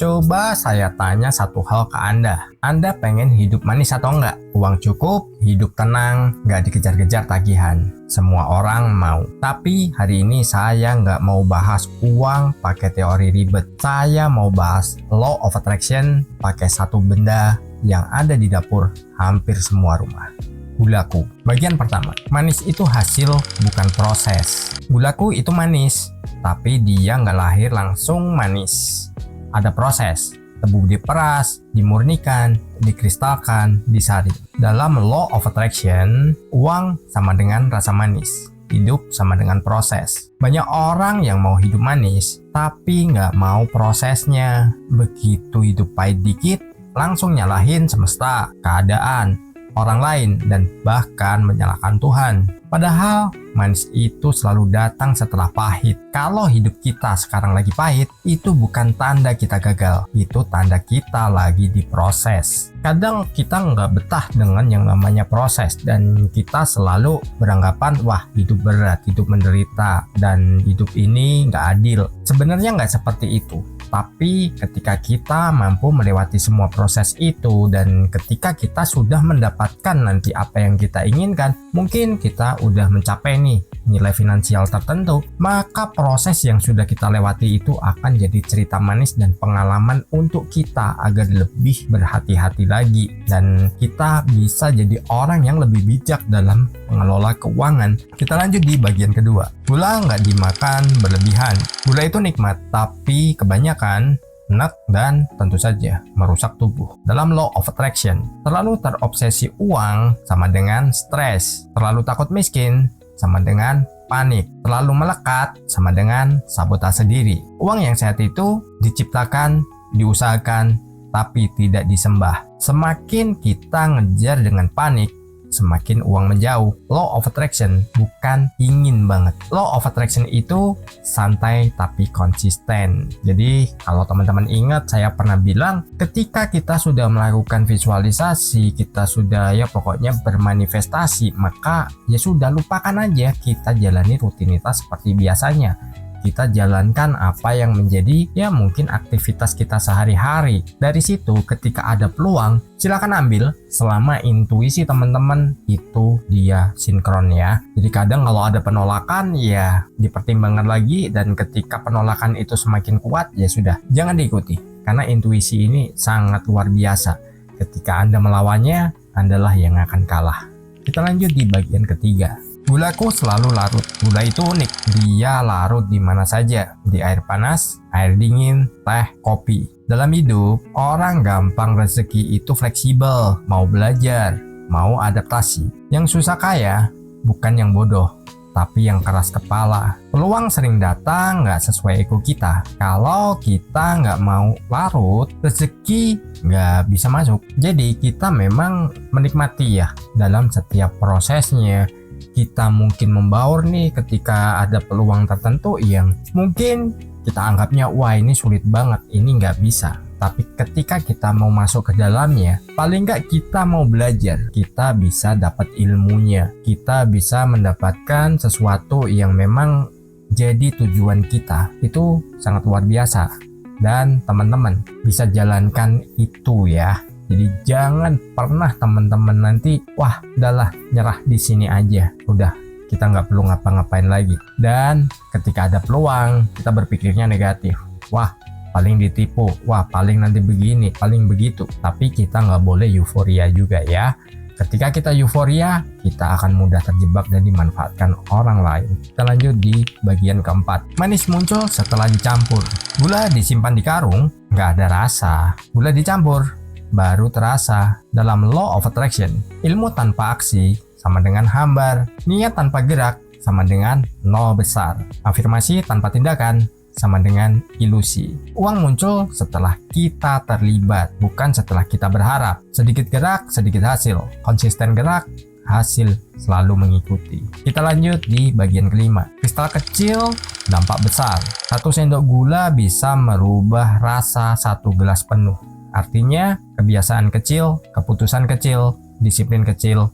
Coba saya tanya satu hal ke Anda. Anda pengen hidup manis atau enggak? Uang cukup, hidup tenang, nggak dikejar-kejar tagihan. Semua orang mau. Tapi hari ini saya nggak mau bahas uang pakai teori ribet. Saya mau bahas Law of Attraction pakai satu benda yang ada di dapur hampir semua rumah. Gulaku. Bagian pertama, manis itu hasil bukan proses. Gulaku itu manis, tapi dia nggak lahir langsung manis. Ada proses, tebu diperas, dimurnikan, dikristalkan, disaring. Dalam Law of Attraction, uang sama dengan rasa manis. Hidup sama dengan proses. Banyak orang yang mau hidup manis, tapi nggak mau prosesnya. Begitu hidup pahit dikit, langsung nyalahin semesta, keadaan, orang lain, dan bahkan menyalahkan Tuhan. Padahal manis itu selalu datang setelah pahit. Kalau hidup kita sekarang lagi pahit, itu bukan tanda kita gagal, itu tanda kita lagi diproses. Kadang kita nggak betah dengan yang namanya proses, dan kita selalu beranggapan, wah hidup berat, hidup menderita, dan hidup ini nggak adil. Sebenarnya nggak seperti itu. Tapi ketika kita mampu melewati semua proses itu, dan ketika kita sudah mendapatkan nanti apa yang kita inginkan, mungkin kita udah mencapai nih nilai finansial tertentu, maka proses yang sudah kita lewati itu akan jadi cerita manis dan pengalaman untuk kita agar lebih berhati-hati lagi, dan kita bisa jadi orang yang lebih bijak dalam mengelola keuangan. Kita lanjut di bagian kedua. Gula nggak dimakan berlebihan. Gula itu nikmat, tapi kebanyakan enak dan tentu saja merusak tubuh. Dalam Law of Attraction, terlalu terobsesi uang sama dengan stres, terlalu takut miskin sama dengan panik, terlalu melekat sama dengan sabotase diri. Uang yang sehat itu diciptakan, diusahakan, tapi tidak disembah. Semakin kita ngejar dengan panik, semakin uang menjauh. Law of Attraction bukan ingin banget. Law of Attraction itu santai tapi konsisten. Jadi kalau teman-teman ingat, saya pernah bilang, ketika kita sudah melakukan visualisasi, kita sudah ya pokoknya bermanifestasi, maka ya sudah lupakan aja, kita jalani rutinitas seperti biasanya. Kita jalankan apa yang menjadi ya mungkin aktivitas kita sehari-hari. Dari situ ketika ada peluang, silakan ambil selama intuisi teman-teman itu dia sinkron ya. Jadi kadang kalau ada penolakan ya dipertimbangkan lagi, dan ketika penolakan itu semakin kuat ya sudah, jangan diikuti. Karena intuisi ini sangat luar biasa. Ketika Anda melawannya, Andalah yang akan kalah. Kita lanjut di bagian ketiga. Gulaku selalu larut. Gula itu unik. Dia larut di mana saja. Di air panas, air dingin, teh, kopi. Dalam hidup, orang gampang rezeki itu fleksibel. Mau belajar, mau adaptasi. Yang susah kaya, bukan yang bodoh, tapi yang keras kepala. Peluang sering datang nggak sesuai ego kita. Kalau kita nggak mau larut, rezeki nggak bisa masuk. Jadi kita memang menikmati ya dalam setiap prosesnya. Kita mungkin membaur nih ketika ada peluang tertentu yang mungkin kita anggapnya wah ini sulit banget, ini nggak bisa. Tapi ketika kita mau masuk ke dalamnya, paling nggak kita mau belajar, kita bisa dapat ilmunya, kita bisa mendapatkan sesuatu yang memang jadi tujuan kita. Itu sangat luar biasa, dan teman-teman bisa jalankan itu ya. Jadi jangan pernah teman-teman nanti, wah udahlah nyerah di sini aja, udah kita nggak perlu ngapa-ngapain lagi. Dan ketika ada peluang, kita berpikirnya negatif, wah paling ditipu, wah paling nanti begini, paling begitu. Tapi kita nggak boleh euforia juga ya. Ketika kita euforia, kita akan mudah terjebak dan dimanfaatkan orang lain. Kita lanjut di bagian keempat. Manis muncul setelah dicampur. Gula disimpan di karung, nggak ada rasa. Gula dicampur, baru terasa. Dalam Law of Attraction, ilmu tanpa aksi sama dengan hambar, niat tanpa gerak sama dengan nol besar, afirmasi tanpa tindakan sama dengan ilusi. Uang muncul setelah kita terlibat, bukan setelah kita berharap. Sedikit gerak, sedikit hasil. Konsisten gerak, hasil selalu mengikuti. Kita lanjut di bagian kelima. Kristal kecil, dampak besar. 1 sendok gula bisa merubah rasa 1 gelas penuh. Artinya kebiasaan kecil, keputusan kecil, disiplin kecil,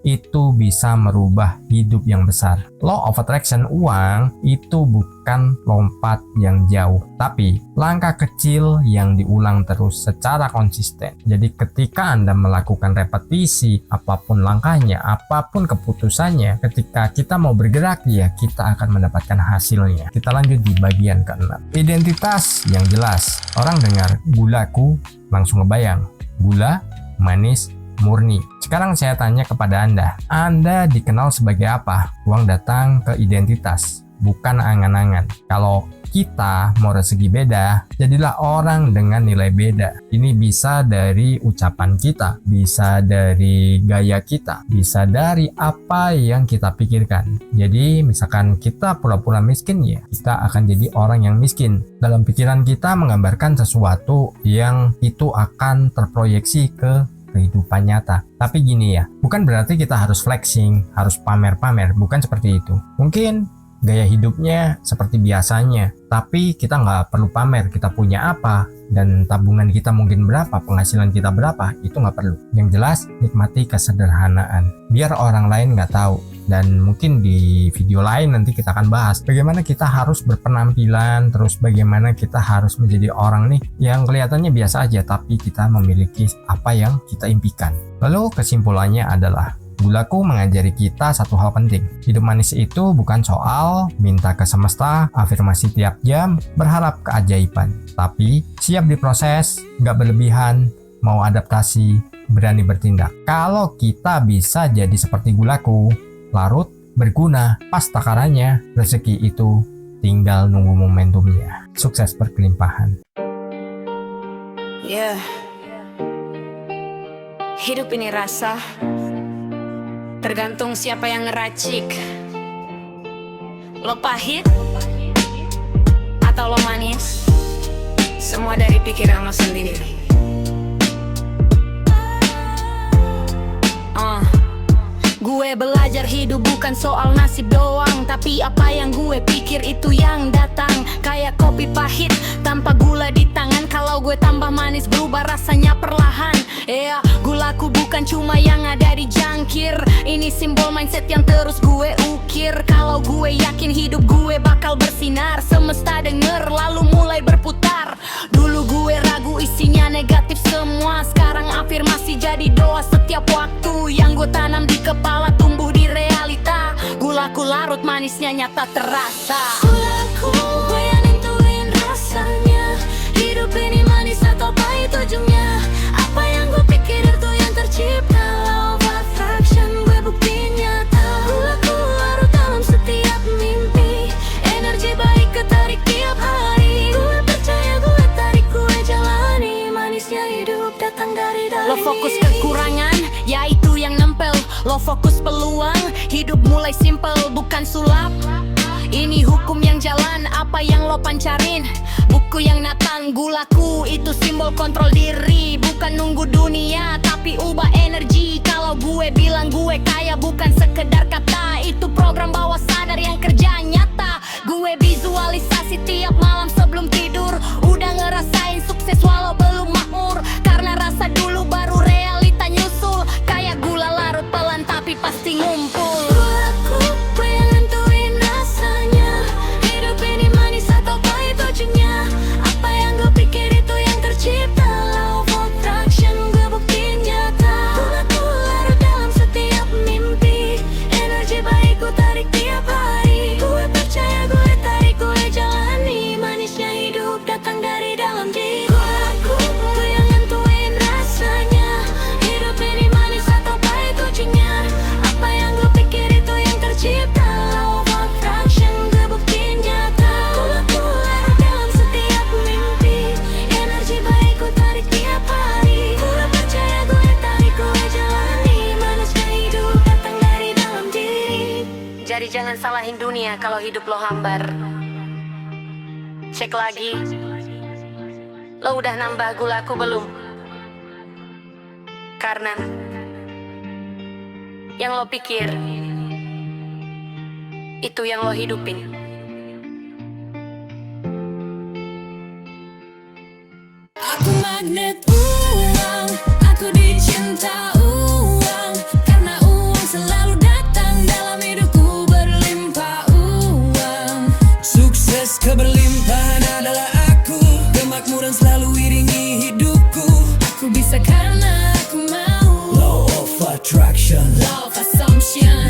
itu bisa merubah hidup yang besar. Law of Attraction uang itu bukan lompat yang jauh, tapi langkah kecil yang diulang terus secara konsisten. Jadi ketika Anda melakukan repetisi, apapun langkahnya, apapun keputusannya, ketika kita mau bergerak, ya kita akan mendapatkan hasilnya. Kita lanjut di bagian ke-6. Identitas yang jelas. Orang dengar gulaku langsung ngebayang. Gula, manis, murni. Sekarang saya tanya kepada Anda dikenal sebagai apa? Uang datang ke identitas, bukan angan-angan. Kalau kita mau rezeki beda, jadilah orang dengan nilai beda. Ini bisa dari ucapan kita, bisa dari gaya kita, bisa dari apa yang kita pikirkan. Jadi misalkan kita pura-pura miskin, ya kita akan jadi orang yang miskin. Dalam pikiran kita menggambarkan sesuatu yang itu akan terproyeksi ke kehidupan nyata. Tapi gini ya, bukan berarti kita harus flexing, harus pamer-pamer, bukan seperti itu. Mungkin gaya hidupnya seperti biasanya, tapi kita nggak perlu pamer kita punya apa, dan tabungan kita mungkin berapa, penghasilan kita berapa, itu nggak perlu. Yang jelas, nikmati kesederhanaan, biar orang lain nggak tahu. Dan mungkin di video lain nanti kita akan bahas bagaimana kita harus berpenampilan, terus bagaimana kita harus menjadi orang nih yang kelihatannya biasa aja, tapi kita memiliki apa yang kita impikan. Lalu kesimpulannya adalah, gulaku mengajari kita satu hal penting. Hidup manis itu bukan soal minta ke semesta, afirmasi tiap jam, berharap keajaiban. Tapi siap diproses, gak berlebihan, mau adaptasi, berani bertindak. Kalau kita bisa jadi seperti gulaku, larut, berguna, pas takarannya, rezeki itu tinggal nunggu momentumnya. Sukses berkelimpahan. Hidup ini rasa, tergantung siapa yang ngeracik. Lo pahit atau lo manis, semua dari pikiran lo sendiri. Gue belajar hidup bukan soal nasib doang, tapi apa yang gue pikir itu yang datang. Kayak kopi pahit tanpa gula di tangan, kalau gue tambah manis berubah rasanya perlahan. Gulaku bukan cuma yang ada di jangkir, ini simbol mindset yang terus gue ukir. Kalau gue yakin hidup gue bakal bersinar, semesta denger lalu mulai berputar. Dulu gue ragu isinya negatif semua, sekarang afirmasi jadi doa setiap waktu. Yang gue tanam di kepala tumbuh di realita, gulaku larut manisnya nyata terasa. Gulaku gue yang nentuin rasanya, hidup ini manis atau pahit ujungnya. Apa yang gue pikir itu yang tercipta, law of attraction gue bukti nyata. Gulaku larut dalam setiap mimpi, energi baik ketarik tiap hari. Gue percaya gue tarik gue jalani, manisnya hidup datang dari dalam. Lo fokus kekurangan, yaitu yang nempel. Lo fokus peluang, hidup mulai simpel bukan sulap. Ini hukum yang jalan, apa yang lo pancarin, buku yang natang. Gulaku itu simbol kontrol diri, bukan nunggu dunia tapi ubah energi. Kalau gue bilang gue kaya bukan sekedar kata, itu program bawah sadar yang kerja nyata. Gue visualisasi tiap malam sebelum tidur, udah ngerasain sukses walau belum makmur. Karena rasa dulu baru realita nyusul, kayak gula larut pelan tapi pasti ngumpul. Gulaku gue yang nentuin rasanya, hidup ini manis atau pahit ujungnya. Apa yang gue pikir itu yang tercipta, law of attraction gue bukti nyata. Gulaku larut dalam setiap mimpi, energi baik ku tarik tiap hari. Gue percaya gue tarik gue jalani, manisnya hidup datang dari dalam diri. Gulaku gue yang nentuin rasanya, hidup ini manis atau pahit ujungnya. Apa yang gue pikir itu yang tercipta, law of attraction gue bukti nyata. Gulaku larut dalam setiap mimpi, energi baik ku tarik tiap hari. Gue percaya gue tarik gue jalani, manisnya hidup datang dari dalam diri. Jadi jangan salahin dunia kalau hidup lo hambar. Cek lagi, lo udah nambah gulaku belum? Karena yang lo pikir itu yang lo hidupin. Aku magnet uang, aku dicinta uang, karena uang selalu cinta karena aku mau. Law of attraction. Love assumption.